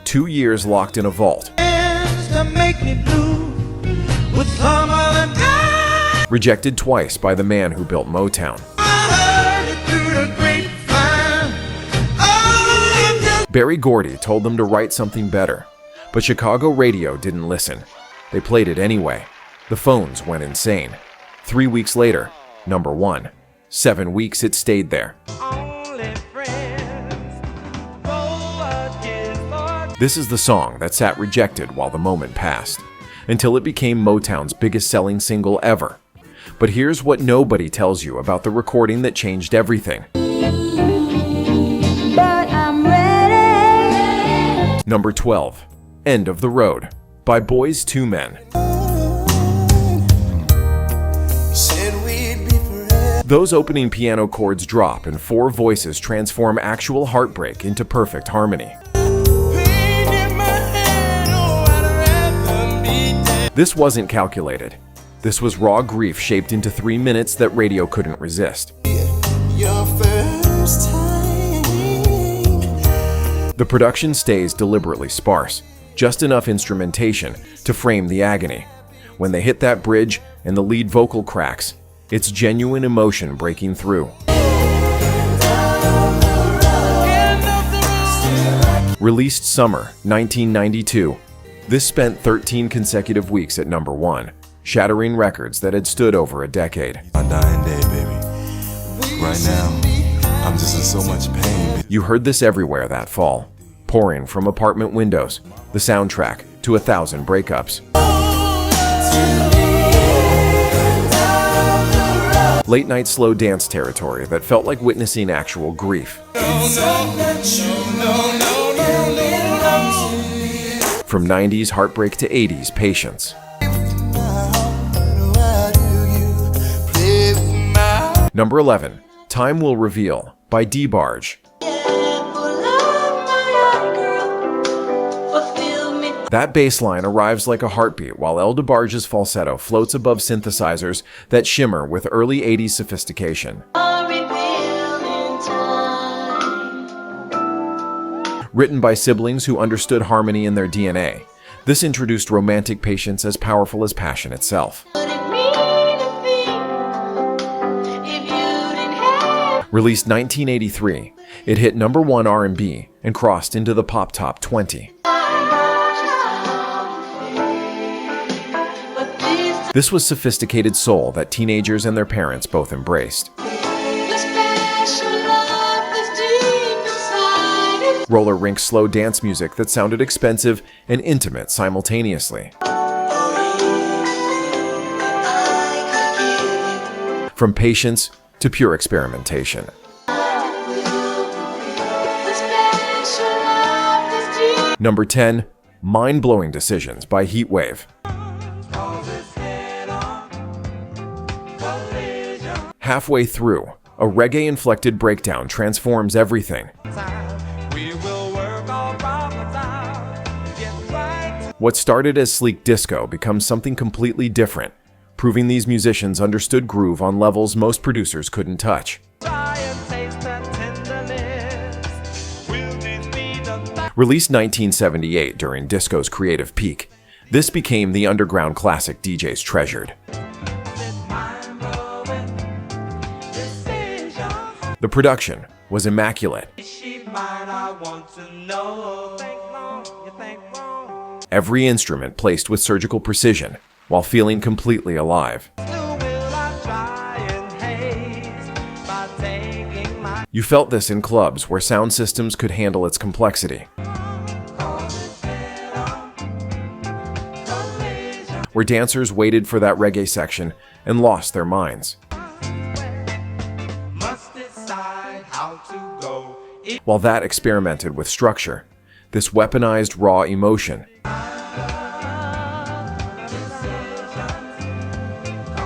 2 years locked in a vault. Rejected twice by the man who built Motown. Berry Gordy told them to write something better, but Chicago radio didn't listen. They played it anyway. The phones went insane. 3 weeks later, number 1. 7 weeks it stayed there. This is the song that sat rejected while the moment passed, until it became Motown's biggest selling single ever. But here's what nobody tells you about the recording that changed everything. Number 12, End of the Road, by Boyz II Men. Those opening piano chords drop and 4 voices transform actual heartbreak into perfect harmony. This wasn't calculated. This was raw grief shaped into 3 minutes that radio couldn't resist. The production stays deliberately sparse, just enough instrumentation to frame the agony. When they hit that bridge and the lead vocal cracks, it's genuine emotion breaking through. Released summer 1992, this spent 13 consecutive weeks at number 1, shattering records that had stood over a decade. My dying day, baby. Right now, I'm just in so much pain. You heard this everywhere that fall, pouring from apartment windows, the soundtrack to 1,000 breakups. Late night slow dance territory that felt like witnessing actual grief. From 90s heartbreak to 80s patience. Number 11, Time Will Reveal, by DeBarge. That bass line arrives like a heartbeat while El DeBarge's falsetto floats above synthesizers that shimmer with early 80s sophistication. Written by siblings who understood harmony in their DNA, this introduced romantic patience as powerful as passion itself. Released 1983, it hit number 1 R&B and crossed into the Pop Top 20. This was sophisticated soul that teenagers and their parents both embraced. Roller rink slow dance music that sounded expensive and intimate simultaneously. From patience to pure experimentation. Number 10, Mind-Blowing Decisions by Heatwave. Halfway through, a reggae-inflected breakdown transforms everything. What started as sleek disco becomes something completely different, proving these musicians understood groove on levels most producers couldn't touch. Released 1978 during disco's creative peak, this became the underground classic DJs treasured. The production was immaculate. Every instrument placed with surgical precision while feeling completely alive. You felt this in clubs where sound systems could handle its complexity. Where dancers waited for that reggae section and lost their minds. While that experimented with structure, this weaponized raw emotion.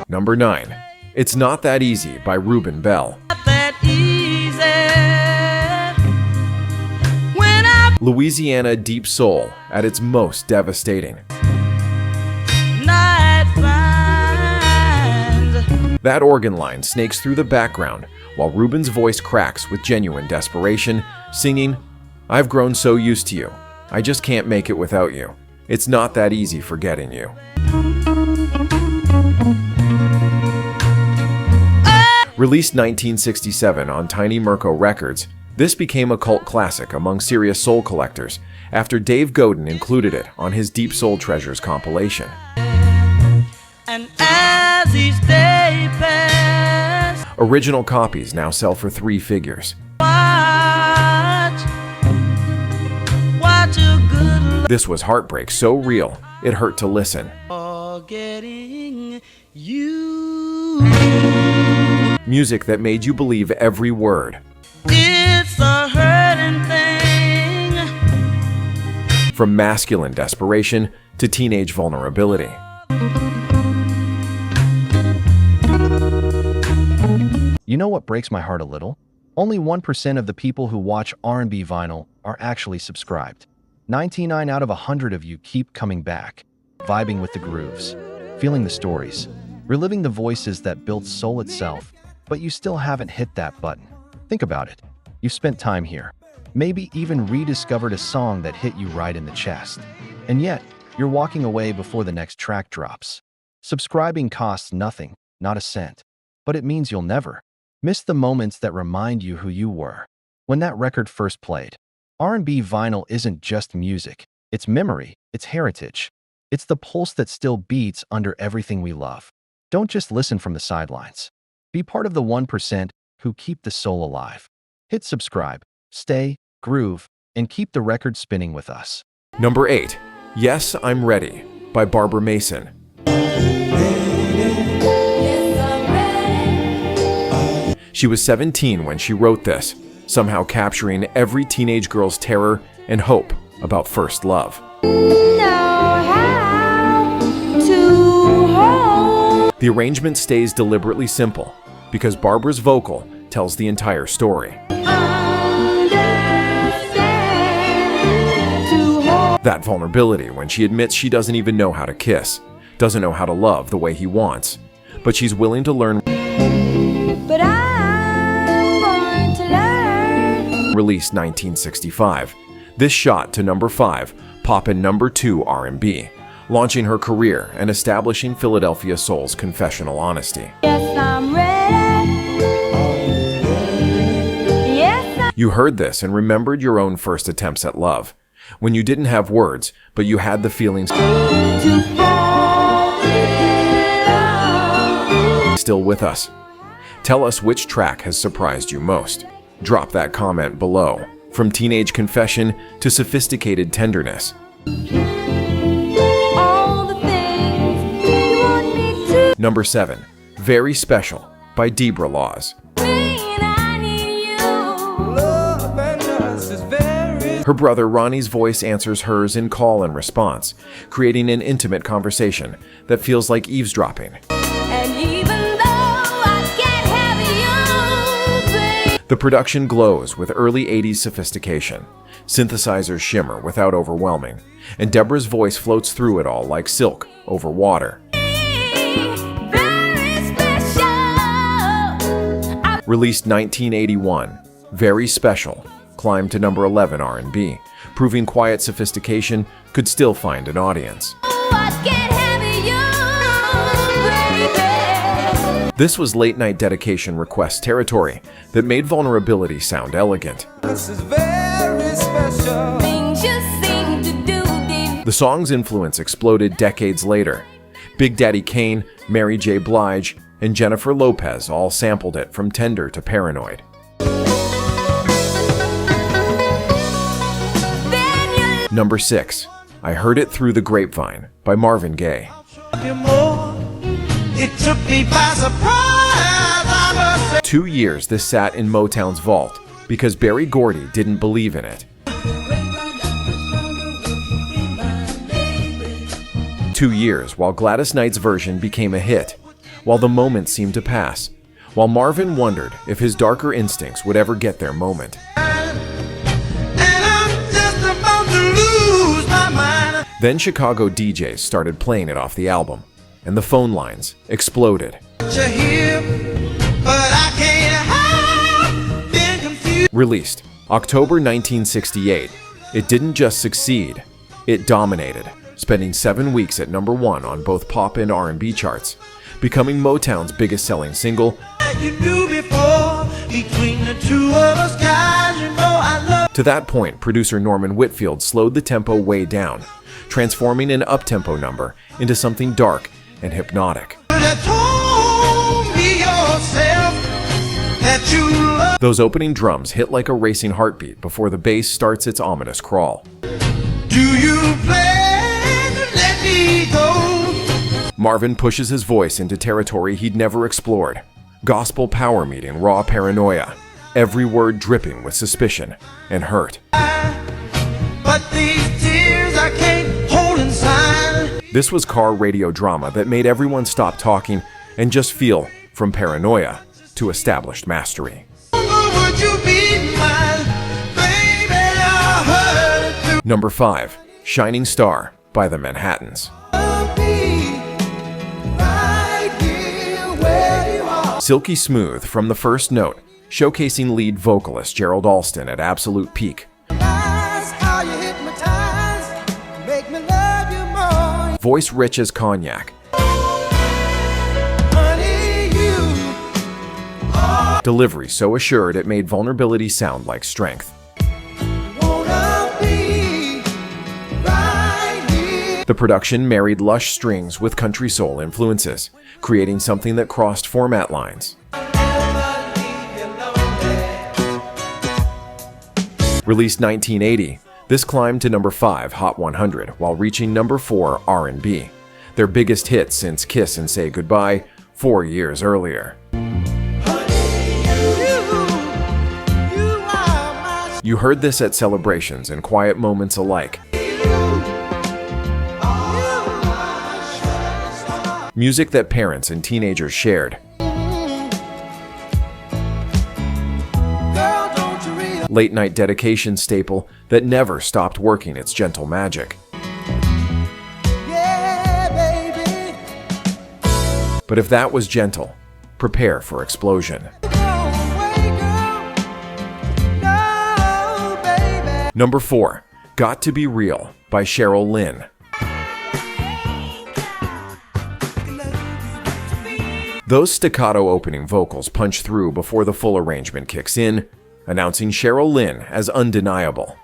Number 9, It's Not That Easy by Ruben Bell. Louisiana deep soul at its most devastating. That organ line snakes through the background while Ruben's voice cracks with genuine desperation, singing, "I've grown so used to you. I just can't make it without you. It's not that easy forgetting you. Released 1967 on Tiny Mirko Records, this became a cult classic among serious soul collectors after Dave Godin included it on his Deep Soul Treasures compilation. And as each day passed, Original copies now sell for 3 figures. watch a good This was heartbreak so real, it hurt to listen. forgetting you. Music that made you believe every word. It's a hurting thing. From masculine desperation to teenage vulnerability. You know what breaks my heart a little? Only 1% of the people who watch R&B vinyl are actually subscribed. 99 out of 100 of you keep coming back, vibing with the grooves, feeling the stories, reliving the voices that built soul itself, but you still haven't hit that button. Think about it. You've spent time here, maybe even rediscovered a song that hit you right in the chest. And yet, you're walking away before the next track drops. Subscribing costs nothing, not a cent. But it means you'll never miss the moments that remind you who you were when that record first played. R&B vinyl isn't just music. It's memory, it's heritage. It's the pulse that still beats under everything we love. Don't just listen from the sidelines. Be part of the 1% who keep the soul alive. Hit subscribe, stay, groove, and keep the record spinning with us. Number 8, Yes, I'm Ready by Barbara Mason. She was 17 when she wrote this, somehow capturing every teenage girl's terror and hope about first love. The arrangement stays deliberately simple because Barbara's vocal tells the entire story. That vulnerability when she admits she doesn't even know how to kiss, doesn't know how to love the way he wants, but she's willing to learn. But I'm going to learn. Released 1965. This shot to number 5, poppin' number 2 R&B, launching her career and establishing Philadelphia soul's confessional honesty. Yes, I'm ready. Yes, You heard this and remembered your own first attempts at love, when you didn't have words, but you had the feelings. I'm to fall in love. Still with us? Tell us which track has surprised you most. Drop that comment below. From teenage confession to sophisticated tenderness. All the things you want me to Number 7, Very Special by Debra Laws. mean, I need you. Love and us is very. Her brother Ronnie's voice answers hers in call and response, creating an intimate conversation that feels like eavesdropping. And even though I can't have you, babe, The production glows with early 80s sophistication. Synthesizers shimmer without overwhelming, and Debra's voice floats through it all like silk over water. very special. Released 1981, Very Special climbed to number 11 R&B, proving quiet sophistication could still find an audience. I can't have you, baby. This was late-night dedication request territory that made vulnerability sound elegant. This is very special. Things you seem to do deep. The song's influence exploded decades later. Big Daddy Kane, Mary J. Blige, and Jennifer Lopez all sampled it from Tender to Paranoid. Number 6, I Heard It Through the Grapevine by Marvin Gaye. You more. It took me by surprise. I must say. 2 years this sat in Motown's vault because Berry Gordy didn't believe in it. 2 years while Gladys Knight's version became a hit, while the moment seemed to pass, while Marvin wondered if his darker instincts would ever get their moment. And I'm just about to lose my mind. Then Chicago DJs started playing it off the album, and the phone lines exploded. You're here, but I can't hide. Been confused. Released October 1968, It didn't just succeed, it dominated, spending 7 weeks at number 1 on both pop and R&B charts, becoming Motown's biggest selling single. You knew before, between the two of us guys, you know I love. To that point, producer Norman Whitfield slowed the tempo way down, transforming an up-tempo number into something dark and hypnotic. Told me yourself that you love. Those opening drums hit like a racing heartbeat before the bass starts its ominous crawl. Do you plan to let me go? Marvin pushes his voice into territory he'd never explored. Gospel power meeting raw paranoia, every word dripping with suspicion and hurt. But these tears I can't hold inside. This was car radio drama that made everyone stop talking and just feel from paranoia to established mastery. Would you be mine, baby? I heard it through. Number 5, Shining Star by the Manhattans. Me, right here where you are. Silky smooth from the first note, showcasing lead vocalist Gerald Alston at absolute peak. That's how you hypnotize, make me love you more. Voice rich as cognac. Honey, you are. Delivery so assured it made vulnerability sound like strength. Wanna be right here. The production married lush strings with country soul influences, creating something that crossed format lines. Released 1980, this climbed to number 5 Hot 100 while reaching number 4 R&B, their biggest hit since Kiss and Say Goodbye 4 years earlier. You heard this at celebrations and quiet moments alike. Music that parents and teenagers shared. Late night dedication staple that never stopped working its gentle magic. But if that was gentle, prepare for explosion. Number 4, Got to Be Real by Cheryl Lynn. Those staccato opening vocals punch through before the full arrangement kicks in, announcing Cheryl Lynn as undeniable.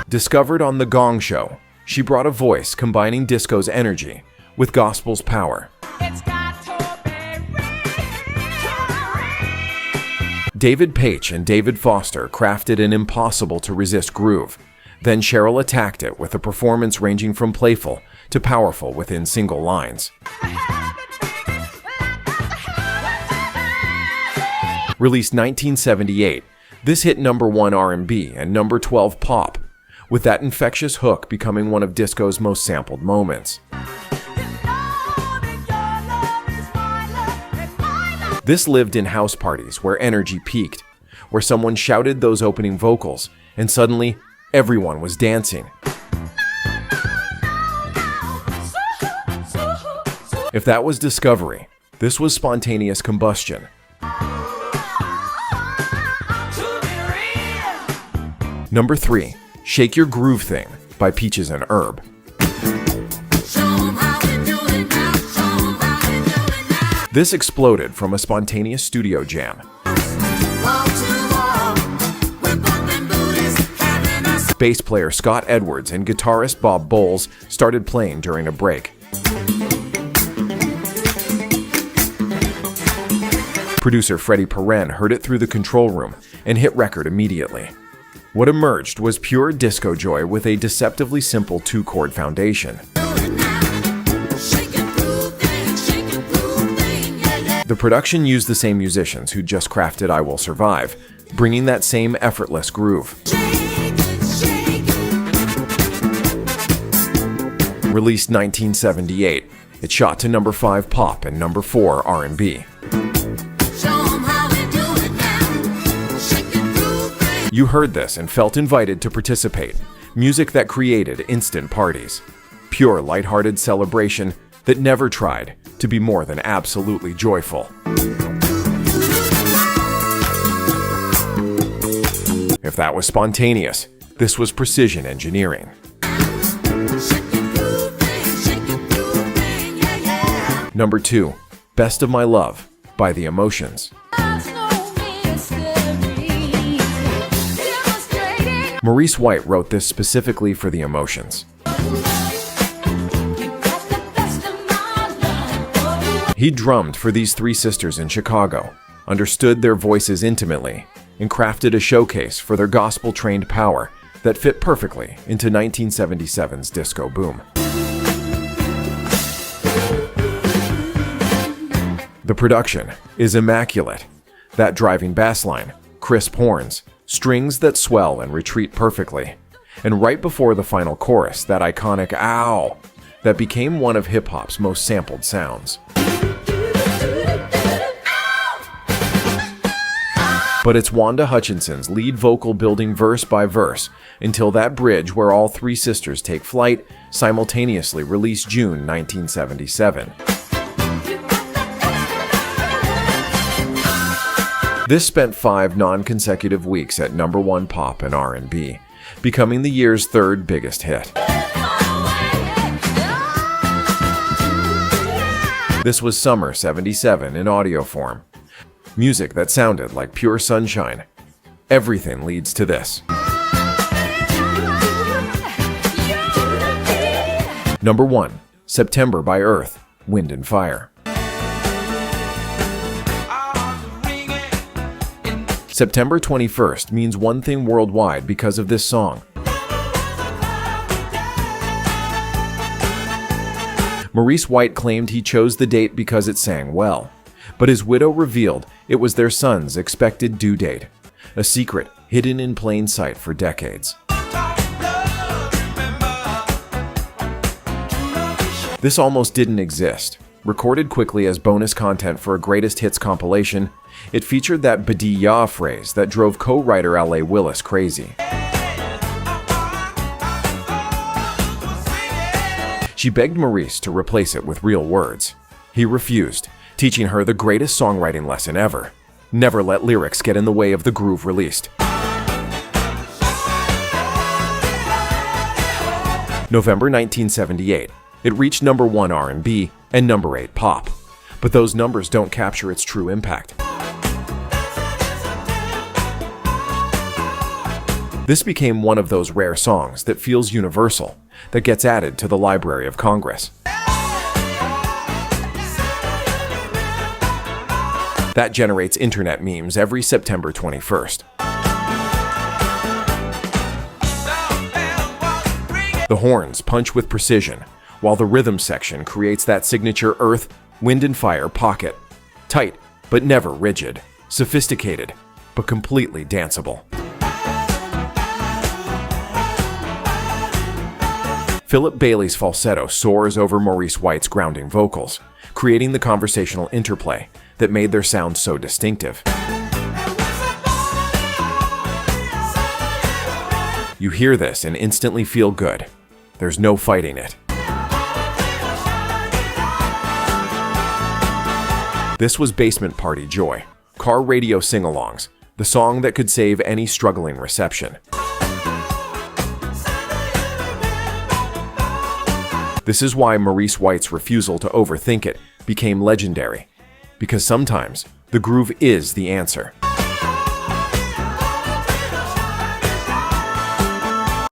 Discovered on The Gong Show, she brought a voice combining disco's energy with gospel's power. David Paich and David Foster crafted an impossible-to-resist groove. Then Cheryl attacked it with a performance ranging from playful to powerful within single lines. Released 1978, this hit number 1 R&B and number 12 pop, with that infectious hook becoming one of disco's most sampled moments. This lived in house parties where energy peaked, where someone shouted those opening vocals, and suddenly everyone was dancing. If that was discovery, this was spontaneous combustion. Number 3, Shake Your Groove Thing by Peaches and Herb. This exploded from a spontaneous studio jam. Bass player Scott Edwards and guitarist Bob Bowles started playing during a break. Producer Freddie Perren heard it through the control room and hit record immediately. What emerged was pure disco joy with a deceptively simple 2-chord foundation. The production used the same musicians who just crafted I Will Survive, bringing that same effortless groove. Released 1978, it shot to number 5 pop and number 4 R&B. You heard this and felt invited to participate. Music that created instant parties. Pure lighthearted celebration that never tried to be more than absolutely joyful. If that was spontaneous, this was precision engineering. Number 2, Best of My Love by The Emotions. Maurice White wrote this specifically for The Emotions. He drummed for these three sisters in Chicago, understood their voices intimately, and crafted a showcase for their gospel-trained power that fit perfectly into 1977's disco boom. The production is immaculate. That driving bass line, crisp horns, strings that swell and retreat perfectly, and right before the final chorus, that iconic "ow" that became one of hip-hop's most sampled sounds. But it's Wanda Hutchinson's lead vocal building verse by verse until that bridge where all three sisters take flight, simultaneously released June 1977. This spent 5 non-consecutive weeks at number 1 pop and R&B, becoming the year's third biggest hit. This was Summer '77 in audio form. Music that sounded like pure sunshine. Everything leads to this. Number 1, September by Earth, Wind and Fire. September 21st means one thing worldwide because of this song. Maurice White claimed he chose the date because it sang well, but his widow revealed it was their son's expected due date, a secret hidden in plain sight for decades. This almost didn't exist. Recorded quickly as bonus content for a greatest hits compilation, it featured that "Badi ya" phrase that drove co-writer L.A. Willis crazy. She begged Maurice to replace it with real words. He refused, teaching her the greatest songwriting lesson ever: never let lyrics get in the way of the groove released. November 1978. It reached number 1 R&B and number 8 pop, but those numbers don't capture its true impact. This became one of those rare songs that feels universal, that gets added to the Library of Congress. That generates internet memes every September 21st. The horns punch with precision, while the rhythm section creates that signature earth, wind and fire pocket. Tight, but never rigid. Sophisticated, but completely danceable. Philip Bailey's falsetto soars over Maurice White's grounding vocals, creating the conversational interplay that made their sound so distinctive. You hear this and instantly feel good. There's no fighting it. This was Basement Party Joy, car radio sing-alongs, the song that could save any struggling reception. This is why Maurice White's refusal to overthink it became legendary, because sometimes the groove is the answer.